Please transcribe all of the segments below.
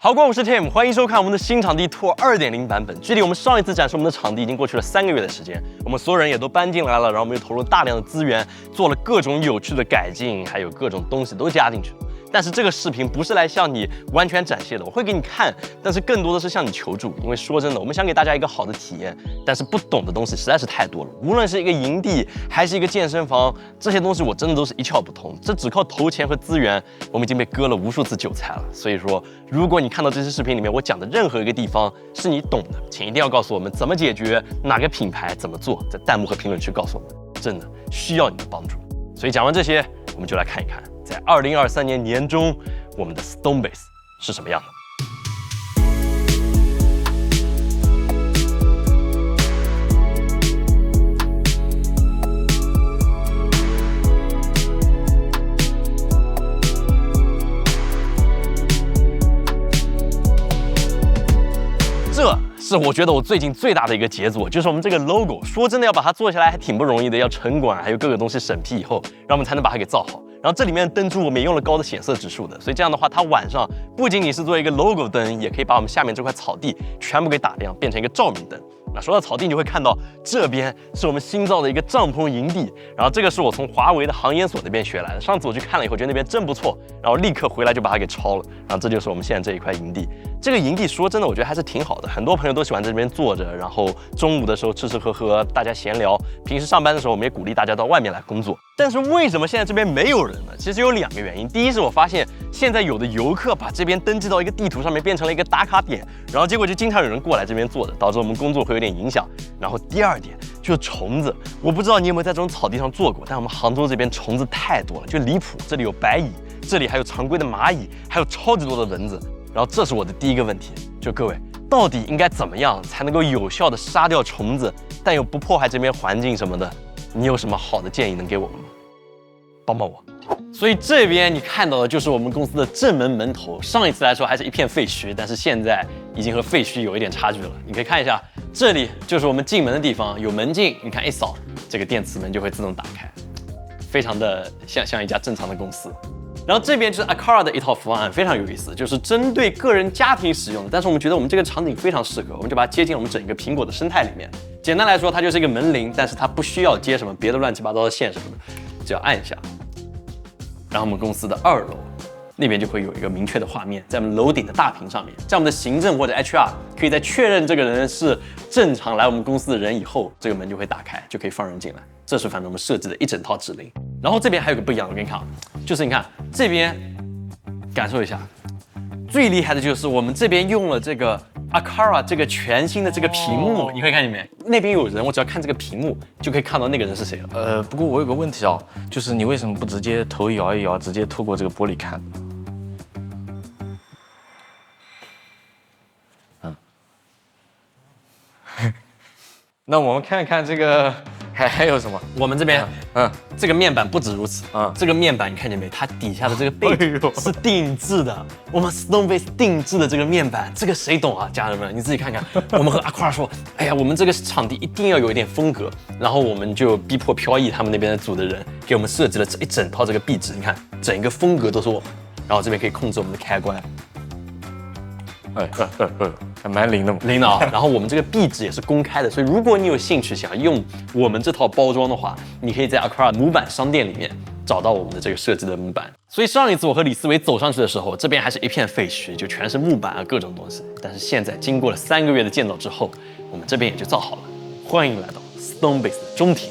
好，我是 Tim， 欢迎收看我们的新场地 Tour 2.0 版本。距离我们上一次展示我们的场地已经过去了3个月的时间，我们所有人也都搬进来了，然后我们又投入大量的资源，做了各种有趣的改进，还有各种东西都加进去了。但是这个视频不是来向你完全展现的，我会给你看，但是更多的是向你求助。因为说真的，我们想给大家一个好的体验，但是不懂的东西实在是太多了。无论是一个营地还是一个健身房，这些东西我真的都是一窍不通。这只靠投钱和资源，我们已经被割了无数次韭菜了。所以说，如果你看到这些视频里面我讲的任何一个地方是你懂的，请一定要告诉我们怎么解决，哪个品牌怎么做，在弹幕和评论区告诉我们，真的需要你的帮助。所以讲完这些，我们就来看一看，在2023年年中，我们的 Stonebase 是什么样的。这是我觉得我最近最大的一个杰作，就是我们这个 logo。说真的，要把它做下来还挺不容易的，要城管还有各个东西审批以后，让我们才能把它给造好。然后这里面的灯珠我们也用了高的显色指数的，所以这样的话，它晚上不仅仅是做一个 logo 灯，也可以把我们下面这块草地全部给打亮，变成一个照明灯。那说到草地，你就会看到这边是我们新造的一个帐篷营地，然后这个是我从华为的航研所那边学来的。上次我去看了以后，觉得那边真不错，然后立刻回来就把它给抄了。然后这就是我们现在这一块营地。这个营地说真的，我觉得还是挺好的，很多朋友都喜欢在这边坐着，然后中午的时候吃吃喝喝，大家闲聊。平时上班的时候，我们也鼓励大家到外面来工作。但是为什么现在这边没有人呢？其实有2个原因。第一是我发现现在有的游客把这边登记到一个地图上面，变成了一个打卡点，然后结果就经常有人过来这边坐着，导致我们工作会有点影响。然后第2点就是虫子，我不知道你有没有在这种草地上坐过，但我们杭州这边虫子太多了，就离谱。这里有白蚁，这里还有常规的蚂蚁，还有超级多的蚊子。然后这是我的第一个问题，就各位到底应该怎么样才能够有效的杀掉虫子，但又不破坏这边环境什么的？你有什么好的建议能给我们吗？帮帮我。所以这边你看到的就是我们公司的正门门头，上一次来说还是一片废墟，但是现在已经和废墟有一点差距了。你可以看一下，这里就是我们进门的地方，有门禁，你看一扫，这个电磁门就会自动打开，非常的像一家正常的公司。然后这边就是 Aqara 的一套方案，非常有意思，就是针对个人家庭使用的。但是我们觉得我们这个场景非常适合，我们就把它接进我们整个苹果的生态里面。简单来说，它就是一个门铃，但是它不需要接什么别的乱七八糟的线什么的，只要按一下，然后我们公司的2楼那边就会有一个明确的画面，在我们楼顶的大屏上面，在我们的行政或者 HR 可以在确认这个人是正常来我们公司的人以后，这个门就会打开，就可以放人进来。这是反正我们设计的一整套指令。然后这边还有个不一样的，我给你看啊，就是你看这边感受一下，最厉害的就是我们这边用了这个 Aqara 这个全新的这个屏幕，你可以看见没？那边有人，我只要看这个屏幕就可以看到那个人是谁了。不过我有个问题啊，就是你为什么不直接头摇一摇，直接透过这个玻璃看？那我们看看这个还有什么？我们这边，这个面板不止如此，这个面板你看见没？它底下的这个背景是定制的，我们 Stonebase 定制的这个面板，这个谁懂啊？家人们，你自己看看。我们和Aqara说，哎呀，我们这个场地一定要有一点风格，然后我们就逼迫飘逸他们那边的组的人给我们设计了这一整套这个壁纸，你看整个风格都是我们，然后这边可以控制我们的开关。还蛮灵的嘛，灵的啊！然后我们这个壁纸也是公开的，所以如果你有兴趣想用我们这套包装的话，你可以在 Aqara 模板商店里面找到我们的这个设计的模板。所以上一次我和李思维走上去的时候，这边还是一片废墟，就全是木板啊各种东西。但是现在经过了3个月的建造之后，我们这边也就造好了。欢迎来到 Stonebase 的中庭。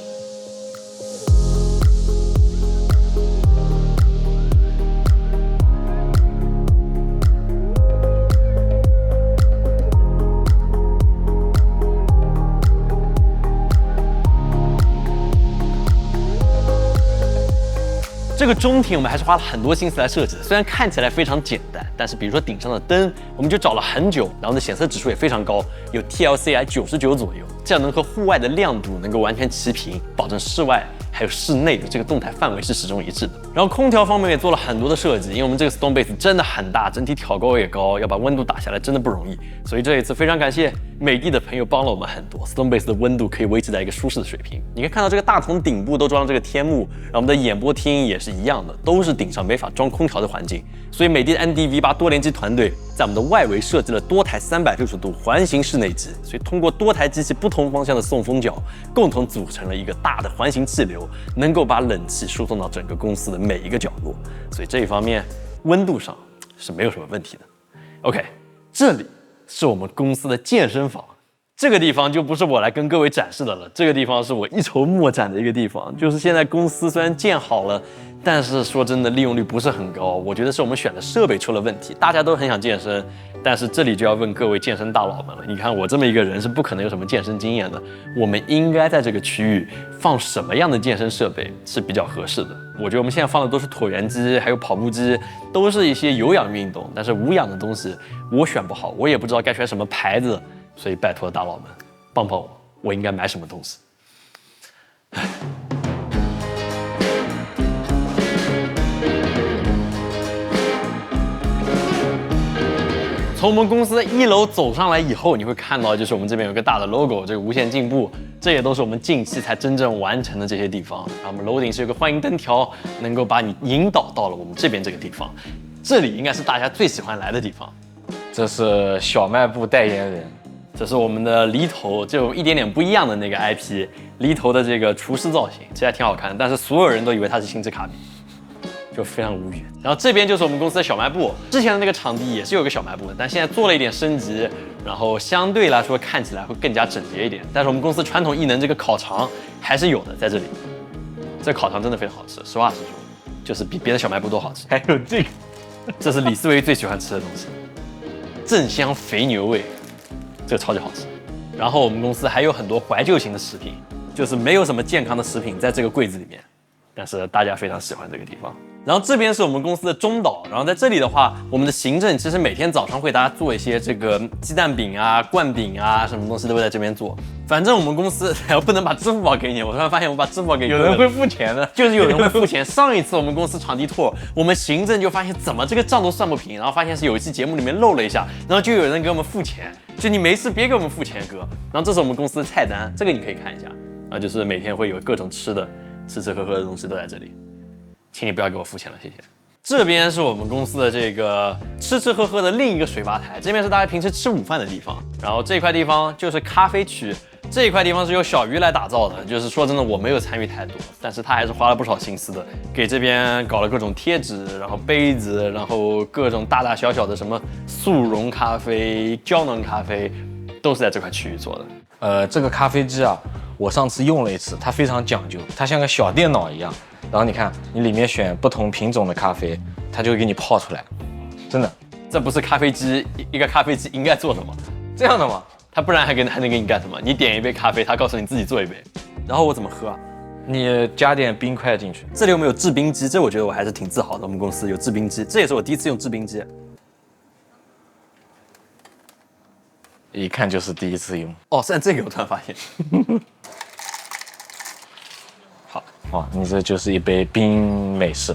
这个中庭我们还是花了很多心思来设计的，虽然看起来非常简单，但是比如说顶上的灯，我们就找了很久，然后呢显色指数也非常高，有 TLCI 99左右，这样能和户外的亮度能够完全齐平，保证室外还有室内的这个动态范围是始终一致的。然后空调方面也做了很多的设计，因为我们这个 Stonebase 真的很大，整体挑高也高，要把温度打下来真的不容易，所以这一次非常感谢美的的朋友帮了我们很多 ，Stonebase 的温度可以维持在一个舒适的水平。你可以看到这个大堂顶部都装了这个天幕，然后我们的演播厅也是一样的，都是顶上没法装空调的环境，所以美的 NDV8多联机团队在我们的外围设计了多台360度环形室内机，所以通过多台机器不同方向的送风角，共同组成了一个大的环形气流，能够把冷气输送到整个公司的每一个角落。所以这一方面温度上是没有什么问题的。OK， 这里是我们公司的健身房。这个地方就不是我来跟各位展示的了，这个地方是我一筹莫展的一个地方。就是现在公司虽然建好了，但是说真的利用率不是很高。我觉得是我们选的设备出了问题。大家都很想健身，但是这里就要问各位健身大佬们了。你看我这么一个人是不可能有什么健身经验的，我们应该在这个区域放什么样的健身设备是比较合适的？我觉得我们现在放的都是椭圆机，还有跑步机，都是一些有氧运动，但是无氧的东西我选不好，我也不知道该选什么牌子。所以拜托大佬们帮帮我，我应该买什么东西？从我们公司的1楼走上来以后，你会看到就是我们这边有个大的 logo， 这个无限进步，这也都是我们近期才真正完成的这些地方。然后我们楼顶是有个欢迎灯条，能够把你引导到了我们这边这个地方。这里应该是大家最喜欢来的地方。这是小卖部代言人。这是我们的梨头，就一点点不一样的那个 IP， 梨头的这个厨师造型，其实还挺好看，但是所有人都以为它是星之卡比，就非常无语。然后这边就是我们公司的小卖部，之前的那个场地也是有个小卖部的，但现在做了一点升级，然后相对来说看起来会更加整洁一点。但是我们公司传统艺能这个烤肠还是有的，在这里，这烤肠真的非常好吃，实话实说，就是比别的小卖部都好吃。还有这个，这是李思维最喜欢吃的东西，正香肥牛味。这个超级好吃，然后我们公司还有很多怀旧型的食品，就是没有什么健康的食品在这个柜子里面，但是大家非常喜欢这个地方。然后这边是我们公司的中岛，然后在这里的话，我们的行政其实每天早上会大家做一些这个鸡蛋饼啊、灌饼啊，什么东西都会在这边做。反正我们公司不能把支付宝给你，我突然发现我把支付宝给你，有人会付钱的，就是有人会付钱。上一次我们公司场地 tour， 我们行政就发现怎么这个账都算不平，然后发现是有一期节目里面漏了一下，然后就有人给我们付钱，就你没事别给我们付钱哥。然后这是我们公司的菜单，这个你可以看一下，啊，就是每天会有各种吃的，吃吃喝喝的东西都在这里，请你不要给我付钱了，谢谢。这边是我们公司的这个吃吃喝喝的另一个水吧台，这边是大家平时吃午饭的地方，然后这块地方就是咖啡区，这一块地方是由小鱼来打造的，就是说真的我没有参与太多，但是他还是花了不少心思的，给这边搞了各种贴纸，然后杯子，然后各种大大小小的什么速溶咖啡、胶囊咖啡，都是在这块区域做的。这个咖啡机啊，我上次用了一次，它非常讲究，它像个小电脑一样。然后你看，你里面选不同品种的咖啡，它就会给你泡出来，真的。这不是咖啡机，一个咖啡机应该做的吗？这样的吗？它不然还能给你干什么？你点一杯咖啡，它告诉你自己做一杯，然后我怎么喝啊？你加点冰块进去。这里我们有制冰机，这我觉得我还是挺自豪的。我们公司有制冰机，这也是我第一次用制冰机。一看就是第一次用。哦，虽然这个我突然发现。好，哇，你这就是一杯冰美式，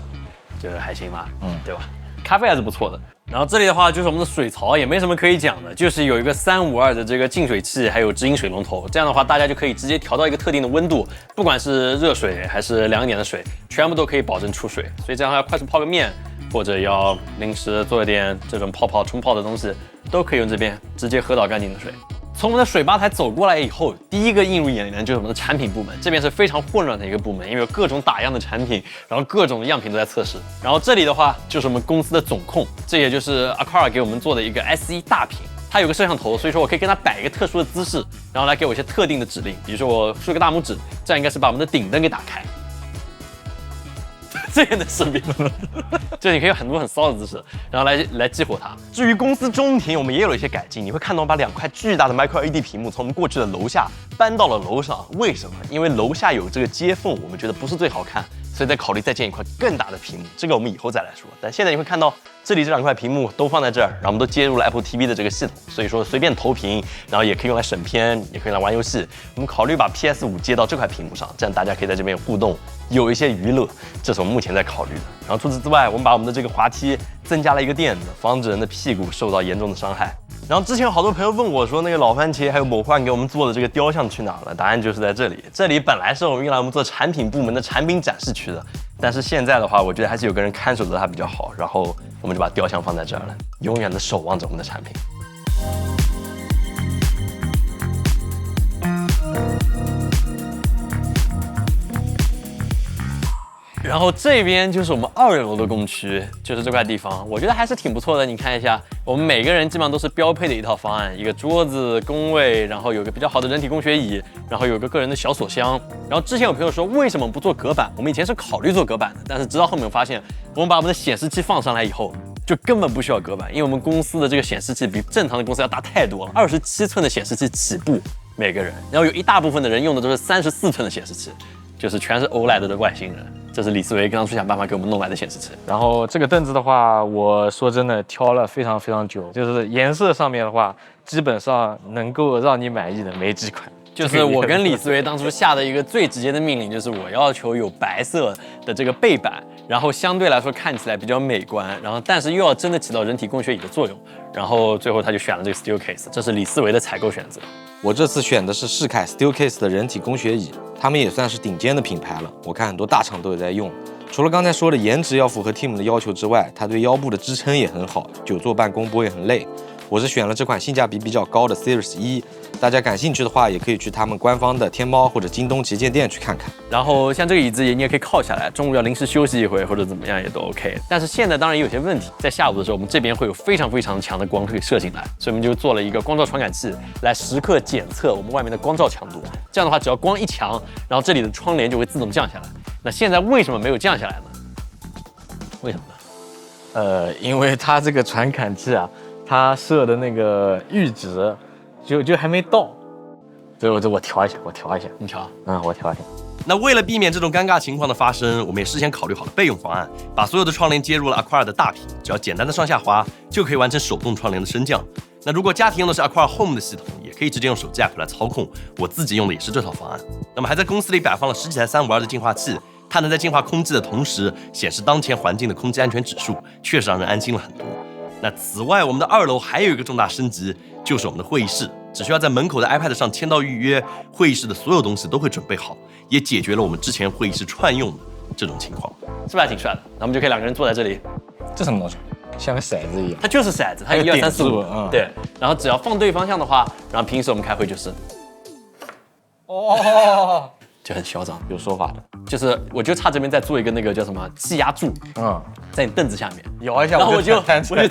觉得还行吧？对吧？咖啡还是不错的。然后这里的话就是我们的水槽，也没什么可以讲的，就是有一个352的这个净水器，还有直饮水龙头，这样的话大家就可以直接调到一个特定的温度，不管是热水还是凉一点的水，全部都可以保证出水。所以这样要快速泡个面，或者要临时做一点这种泡冲泡的东西，都可以用这边直接喝到干净的水。从我们的水吧台走过来以后，第一个映入眼帘就是我们的产品部门，这边是非常混乱的一个部门，因为有各种打样的产品，然后各种的样品都在测试。然后这里的话就是我们公司的总控，这也就是 Aqara 给我们做的一个 SE 大屏，它有个摄像头，所以说我可以跟它摆一个特殊的姿势，然后来给我一些特定的指令，比如说我竖个大拇指，这样应该是把我们的顶灯给打开。这也能识别，就你可以有很多很骚的姿势，然后来激活它。至于公司中庭，我们也有了一些改进，你会看到我把2块巨大的 Micro LED 屏幕从我们过去的楼下搬到了楼上。为什么？因为楼下有这个接缝，我们觉得不是最好看，所以在考虑再建一块更大的屏幕。这个我们以后再来说。但现在你会看到这里这2块屏幕都放在这儿，然后我们都接入了 Apple TV 的这个系统，所以说随便投屏，然后也可以用来审片，也可以来玩游戏。我们考虑把 PS5接到这块屏幕上，这样大家可以在这边有互动，有一些娱乐，这是我们目前在考虑的。然后除此之外，我们把我们的这个滑梯增加了一个垫子，防止人的屁股受到严重的伤害。然后之前有好多朋友问我说，那个老番茄还有某幻给我们做的这个雕像去哪了？答案就是在这里。这里本来是我们用来我们做产品部门的产品展示区的，但是现在的话，我觉得还是有个人看守着它比较好，然后我们就把雕像放在这儿了，永远的守望着我们的产品。然后这边就是我们2楼的工区，就是这块地方，我觉得还是挺不错的。你看一下，我们每个人基本上都是标配的一套方案，一个桌子、工位，然后有个比较好的人体工学椅，然后有个个人的小锁箱。然后之前有朋友说，为什么不做隔板？我们以前是考虑做隔板的，但是直到后面我发现，我们把我们的显示器放上来以后，就根本不需要隔板，因为我们公司的这个显示器比正常的公司要大太多了，27寸的显示器起步每个人，然后有一大部分的人用的都是34寸的显示器，就是全是 OLED 的外星人。这是李思维当初想办法给我们弄来的显示器。然后这个凳子的话，我说真的挑了非常非常久，就是颜色上面的话，基本上能够让你满意的没几款。就是我跟李思维当初下的一个最直接的命令，就是我要求有白色的这个背板，然后相对来说看起来比较美观，然后但是又要真的起到人体工学椅的作用，然后最后他就选了这个 Steelcase， 这是李思维的采购选择。我这次选的是世凯 Steelcase 的人体工学椅，他们也算是顶尖的品牌了，我看很多大厂都有在用。除了刚才说的颜值要符合 Team 的要求之外，它对腰部的支撑也很好，久坐办公不会很累。我是选了这款性价比比较高的 Series 1，大家感兴趣的话，也可以去他们官方的天猫或者京东旗舰店去看看。然后像这个椅子你也可以靠下来，中午要临时休息一回或者怎么样也都 OK。但是现在当然也有些问题，在下午的时候，我们这边会有非常非常强的光可以射进来，所以我们就做了一个光照传感器，来时刻检测我们外面的光照强度。这样的话，只要光一强，然后这里的窗帘就会自动降下来。那现在为什么没有降下来呢？为什么呢？因为它这个传感器啊，它设的那个阈值就还没到，所以我调一下，你调，我调一下。那为了避免这种尴尬情况的发生，我们也事先考虑好了备用方案，把所有的窗帘接入了 Aqara 的大屏，只要简单的上下滑就可以完成手动窗帘的升降。那如果家庭用的是 Aqara Home 的系统，也可以直接用手机 app 来操控。我自己用的也是这套方案。那么还在公司里摆放了10几台352的净化器，它能在净化空气的同时显示当前环境的空气安全指数，确实让人安心了很多。那此外，我们的2楼还有一个重大升级，就是我们的会议室。只需要在门口的 iPad 上签到预约，会议室的所有东西都会准备好，也解决了我们之前会议室串用的这种情况，是不是还挺帅的？那我们就可以2个人坐在这里。这什么东西？像个骰子一样。它就是骰子，它有1、2、3、4、5，对。然后只要放对方向的话，然后平时我们开会就是，就很嚣张，有说法的。就是我就差这边再做一个那个叫什么气压柱，在你凳子下面摇一下，然后我就弹出来，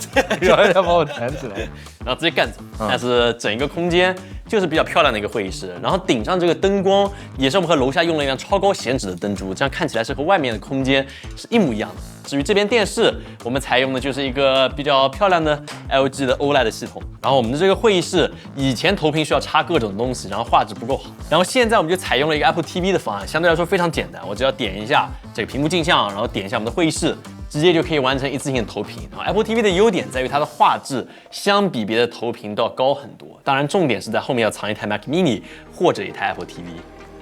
摇一下把我弹起来，然后直接干走。但是整一个空间就是比较漂亮的一个会议室，然后顶上这个灯光也是我们和楼下用了一辆超高显指的灯珠，这样看起来是和外面的空间是一模一样的。至于这边电视，我们采用的就是一个比较漂亮的 LG 的 OLED 系统。然后我们的这个会议室以前投屏需要插各种东西，然后画质不够好，然后现在我们就采用了一个 Apple TV 的方案，相对来说非常简单，我只要点一下这个屏幕镜像，然后点一下我们的会议室，直接就可以完成一次性的投屏。然后 Apple TV 的优点在于它的画质相比别的投屏都要高很多，当然重点是在后面要藏一台 Mac Mini 或者一台 Apple TV。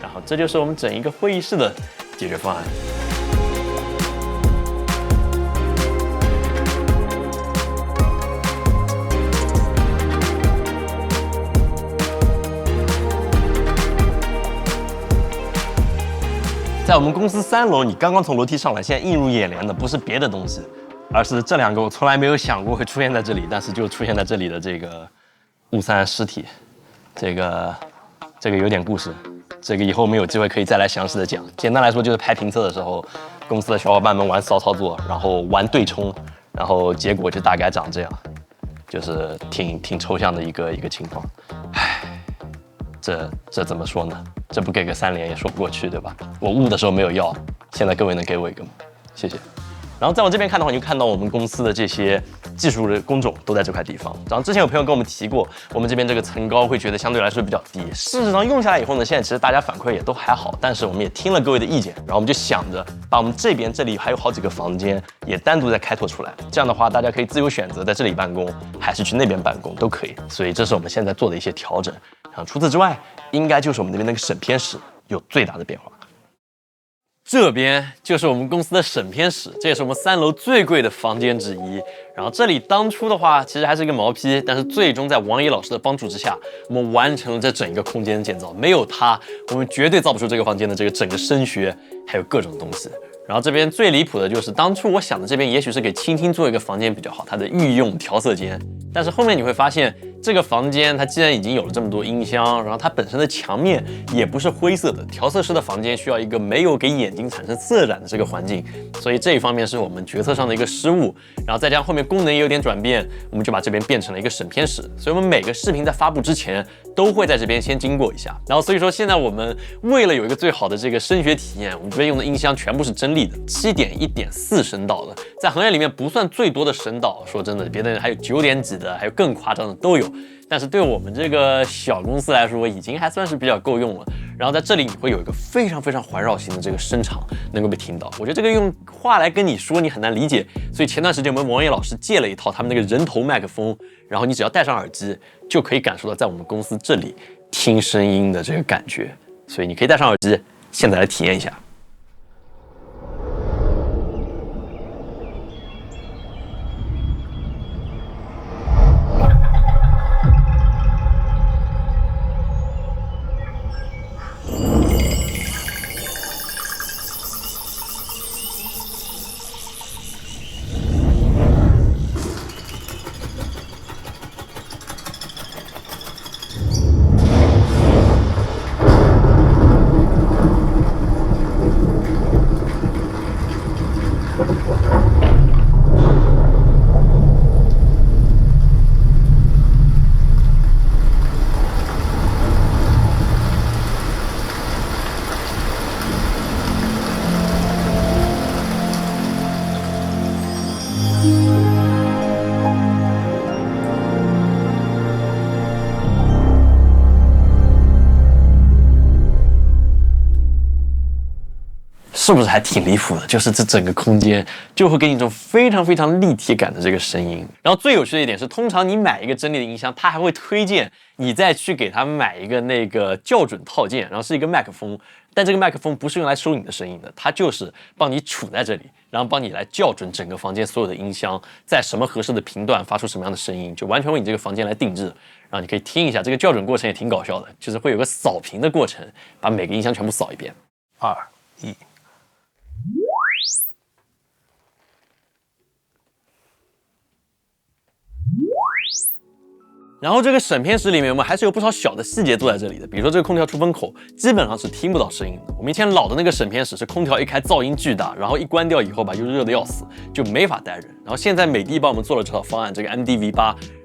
然后这就是我们整一个会议室的解决方案。在我们公司3楼，你刚刚从楼梯上来，现在映入眼帘的不是别的东西，而是这2个我从来没有想过会出现在这里，但是就出现在这里的这个雾散尸体。这个有点故事，这个以后我们有机会可以再来详细的讲。简单来说，就是拍评测的时候，公司的小伙伴们玩骚操作，然后玩对冲，然后结果就大概长这样，就是挺抽象的一个情况。唉，这怎么说呢？这不给个3连也说不过去，对吧？我悟的时候没有要，现在各位能给我一个吗？谢谢。然后再往这边看的话，你就看到我们公司的这些技术的工种都在这块地方。然后之前有朋友跟我们提过，我们这边这个层高会觉得相对来说比较低。事实上用下来以后呢，现在其实大家反馈也都还好，但是我们也听了各位的意见，然后我们就想着把我们这里还有好几个房间也单独再开拓出来。这样的话，大家可以自由选择在这里办公，还是去那边办公都可以。所以这是我们现在做的一些调整。然后除此之外，应该就是我们那边那个审片室有最大的变化。这边就是我们公司的审片室，这也是我们3楼最贵的房间之一。然后这里当初的话，其实还是一个毛坯，但是最终在王野老师的帮助之下，我们完成了这整一个空间的建造。没有他，我们绝对造不出这个房间的这个整个声学，还有各种东西。然后这边最离谱的就是，当初我想的这边也许是给倾听做一个房间比较好，它的御用调色间。但是后面你会发现，这个房间它既然已经有了这么多音箱，然后它本身的墙面也不是灰色的，调色师的房间需要一个没有给眼睛产生色染的这个环境，所以这一方面是我们决策上的一个失误。然后再加上后面功能也有点转变，我们就把这边变成了一个审片室，所以我们每个视频在发布之前都会在这边先经过一下。然后所以说现在我们为了有一个最好的这个声学体验，我们这边用的音箱全部是真力的，7.1.4声道的，在行业里面不算最多的声道。说真的，别的人还有9点几的，还有更夸张的都有。但是对我们这个小公司来说，已经还算是比较够用了。然后在这里你会有一个非常非常环绕型的这个声场能够被听到。我觉得这个用话来跟你说你很难理解，所以前段时间我们王野老师借了一套他们那个人头麦克风，然后你只要戴上耳机就可以感受到在我们公司这里听声音的这个感觉。所以你可以戴上耳机，现在来体验一下。是不是还挺离谱的？就是这整个空间就会给你一种非常非常立体感的这个声音。然后最有趣的一点是，通常你买一个真力的音箱，它还会推荐你再去给它买一个那个校准套件，然后是一个麦克风。但这个麦克风不是用来收你的声音的，它就是帮你处在这里，然后帮你来校准整个房间所有的音箱在什么合适的频段发出什么样的声音，就完全为你这个房间来定制。然后你可以听一下这个校准过程也挺搞笑的，就是会有个扫频的过程，把每个音箱全部扫一遍。2、1。然后这个审片室里面，我们还是有不少小的细节做在这里的，比如说这个空调出风口基本上是听不到声音的。我们以前老的那个审片室是空调一开噪音巨大，然后一关掉以后吧又热得要死，就没法待人。然后现在美的帮我们做了这套方案，这个 MDV8，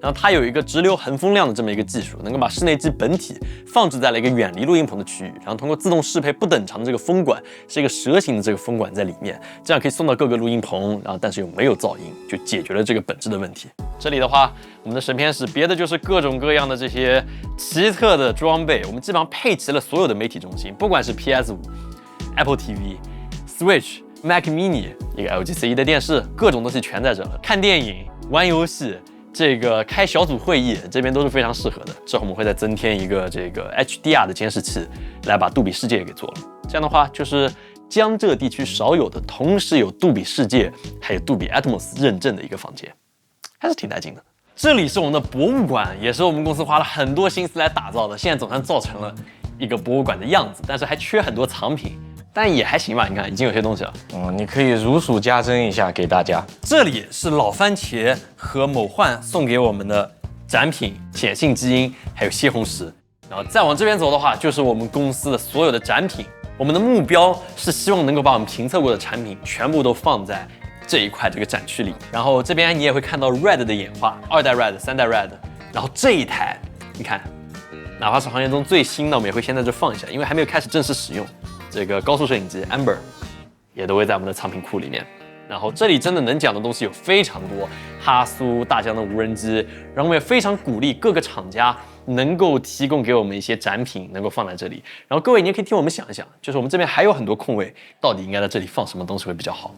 然后它有一个直流恒风量的这么一个技术，能够把室内机本体放置在了一个远离录音棚的区域，然后通过自动适配不等长的这个风管，是一个蛇形的这个风管在里面，这样可以送到各个录音棚，然后但是又没有噪音，就解决了这个本质的问题。这里的话，我们的审片室别的就是各种各样的这些奇特的装备，我们基本上配齐了所有的媒体中心，不管是 PS5、Apple TV、Switch、Mac Mini， 一个 LG C1 的电视，各种东西全在这了。看电影、玩游戏，这个开小组会议，这边都是非常适合的。之后我们会再增添一个这个 HDR 的监视器，来把杜比世界也给做了。这样的话，就是江浙地区少有的，同时有杜比世界还有杜比 Atmos 认证的一个房间，还是挺带劲的。这里是我们的博物馆，也是我们公司花了很多心思来打造的。现在总算造成了一个博物馆的样子，但是还缺很多藏品，但也还行吧。你看，已经有些东西了。你可以如数家珍一下给大家。这里是老番茄和某幻送给我们的展品，碱性基因还有西红柿。然后再往这边走的话，就是我们公司的所有的展品。我们的目标是希望能够把我们评测过的产品全部都放在这一块这个展区里，然后这边你也会看到 Red 的演化，2代 Red、3代 Red， 然后这一台，你看，哪怕是行业中最新的，我们也会先在这放一下，因为还没有开始正式使用。这个高速摄影机 Amber 也都会在我们的藏品库里面。然后这里真的能讲的东西有非常多，哈苏、大疆的无人机，然后我们也非常鼓励各个厂家能够提供给我们一些展品，能够放在这里。然后各位你也可以听我们想一想，就是我们这边还有很多空位，到底应该在这里放什么东西会比较好？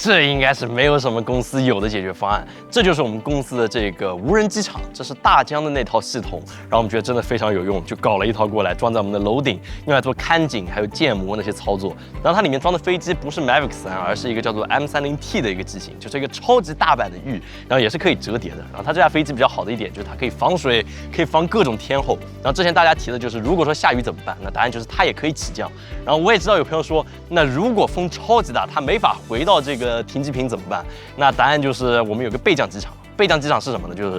这应该是没有什么公司有的解决方案。这就是我们公司的这个无人机场，这是大疆的那套系统，然后我们觉得真的非常有用，就搞了一套过来装在我们的楼顶，用来做看景还有建模那些操作。然后它里面装的飞机不是 Mavic 3，而是一个叫做 M30T 的一个机型，就是一个超级大版的玉，然后也是可以折叠的。然后它这架飞机比较好的一点就是它可以防水，可以防各种天候。然后之前大家提的就是，如果说下雨怎么办？那答案就是它也可以起降。然后我也知道有朋友说，那如果风超级大，它没法回到这个停机坪怎么办？那答案就是我们有个备降机场。备降机场是什么呢？就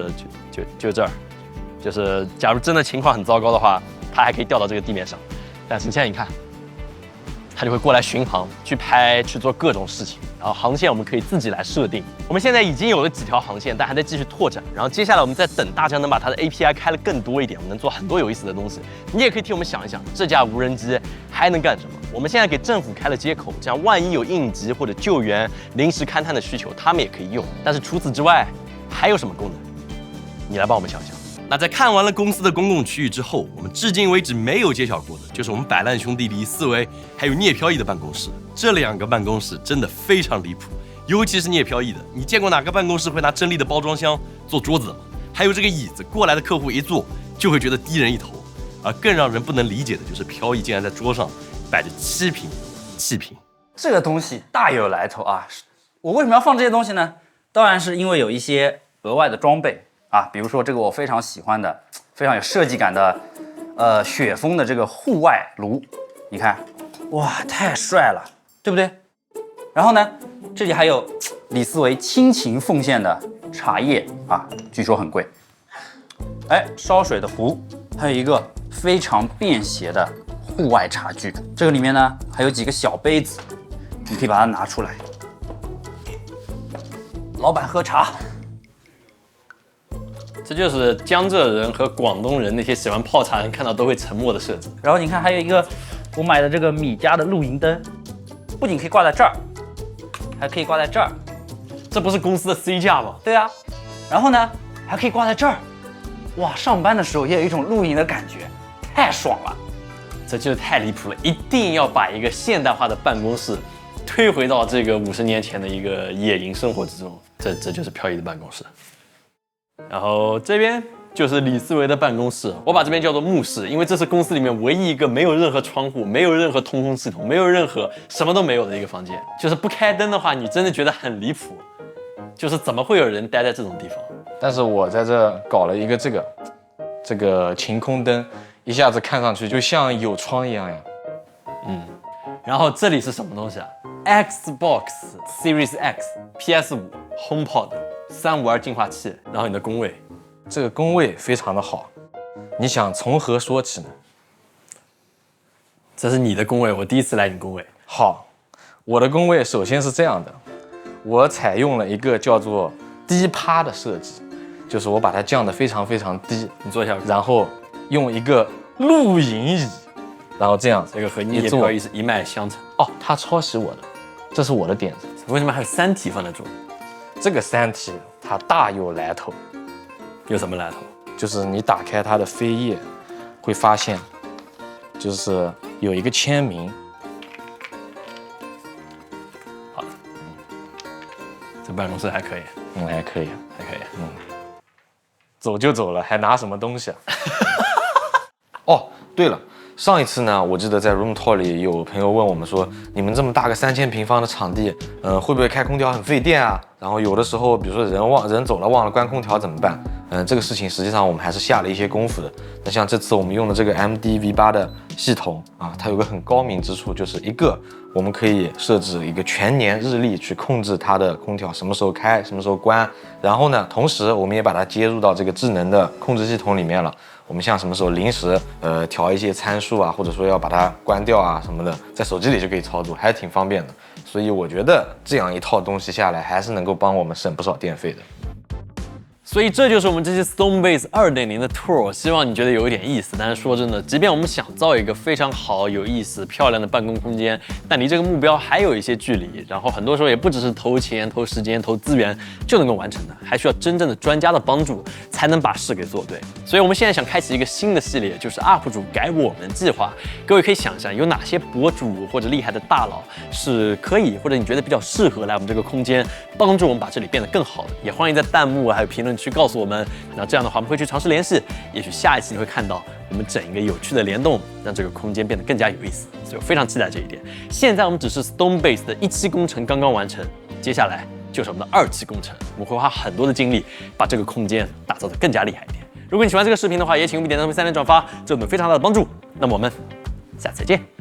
这儿，就是假如真的情况很糟糕的话，它还可以掉到这个地面上。但是现在你看，它就会过来巡航，去拍，去做各种事情。然后航线我们可以自己来设定。我们现在已经有了几条航线，但还在继续拓展。然后接下来我们在等大疆能把它的 API 开了更多一点，我们能做很多有意思的东西。你也可以替我们想一想，这架无人机还能干什么？我们现在给政府开了接口，这样万一有应急或者救援、临时勘探的需求，他们也可以用。但是除此之外，还有什么功能？你来帮我们想想。那在看完了公司的公共区域之后，我们至今为止没有揭晓过的，就是我们摆烂兄弟李思维还有聂飘逸的办公室。这2个办公室真的非常离谱，尤其是聂飘逸的。你见过哪个办公室会拿真力的包装箱做桌子的吗？还有这个椅子，过来的客户一坐就会觉得低人一头。而更让人不能理解的就是飘逸竟然在桌上摆着7瓶气瓶。这个东西大有来头啊！我为什么要放这些东西呢？当然是因为有一些额外的装备啊，比如说这个我非常喜欢的、非常有设计感的，雪峰的这个户外炉，你看，哇，太帅了，对不对？然后呢，这里还有李思维倾情奉献的茶叶啊，据说很贵。哎，烧水的壶，还有一个非常便携的户外茶具。这个里面呢还有几个小杯子，你可以把它拿出来。老板喝茶。这就是江浙人和广东人那些喜欢泡茶人看到都会沉默的设置。然后你看还有一个我买的这个米家的露营灯，不仅可以挂在这儿，还可以挂在这儿。这不是公司的 C 架吗？对啊，然后呢还可以挂在这儿。哇，上班的时候也有一种露营的感觉，太爽了。这就是太离谱了，一定要把一个现代化的办公室推回到这个50年前的一个野营生活之中。这就是飘逸的办公室。然后这边就是李思维的办公室，我把这边叫做墓室，因为这是公司里面唯一一个没有任何窗户、没有任何通风系统、没有任何什么都没有的一个房间。就是不开灯的话，你真的觉得很离谱。就是怎么会有人待在这种地方？但是我在这搞了一个这个晴空灯，一下子看上去就像有窗一样呀。然后这里是什么东西啊 ？Xbox Series X、PS5、HomePod、352净化器，然后你的工位，这个工位非常的好，你想从何说起呢？这是你的工位，我第一次来你工位。好，我的工位首先是这样的，我采用了一个叫做低趴的设计，就是我把它降得非常非常低，你坐一下，然后用一个露营椅，然后这样这个和你也飘逸是一脉相承。哦，他抄袭我的，这是我的点子。为什么还有三体放在这？这个三体它大有来头。有什么来头？就是你打开它的扉页，会发现，就是有一个签名。好，这办公室还可以，还可以，还可以，走就走了，还拿什么东西啊？哦，对了。上一次呢，我记得在 Room Tour 里有朋友问我们说，你们这么大个3000平方的场地，会不会开空调很费电啊？然后有的时候，比如说人走了忘了关空调怎么办？这个事情实际上我们还是下了一些功夫的。那像这次我们用的这个 MD-V8 的系统啊，它有个很高明之处，就是一个我们可以设置一个全年日历去控制它的空调什么时候开，什么时候关。然后呢，同时我们也把它接入到这个智能的控制系统里面了。我们像什么时候临时调一些参数啊，或者说要把它关掉啊什么的，在手机里就可以操作，还是挺方便的。所以我觉得这样一套东西下来，还是能够帮我们省不少电费的。所以这就是我们这期 Stonebase 2.0的 tour， 希望你觉得有一点意思。但是说真的，即便我们想造一个非常好、有意思、漂亮的办公空间，但离这个目标还有一些距离。然后很多时候也不只是投钱、投时间、投资源就能够完成的，还需要真正的专家的帮助，才能把事给做对。所以我们现在想开启一个新的系列，就是 UP 主改我们计划。各位可以想象，有哪些博主或者厉害的大佬是可以，或者你觉得比较适合来我们这个空间，帮助我们把这里变得更好的。也欢迎在弹幕还有评论区告诉我们。那这样的话，我们会去尝试联系，也许下一期你会看到我们整一个有趣的联动，让这个空间变得更加有意思。所以我非常期待这一点。现在我们只是 Stonebase 的1期工程刚刚完成，接下来就是我们的2期工程，我们会花很多的精力把这个空间打造得更加厉害一点。如果你喜欢这个视频的话，也请务必点赞、3连转发，这对我们非常大的帮助。那么我们下次再见。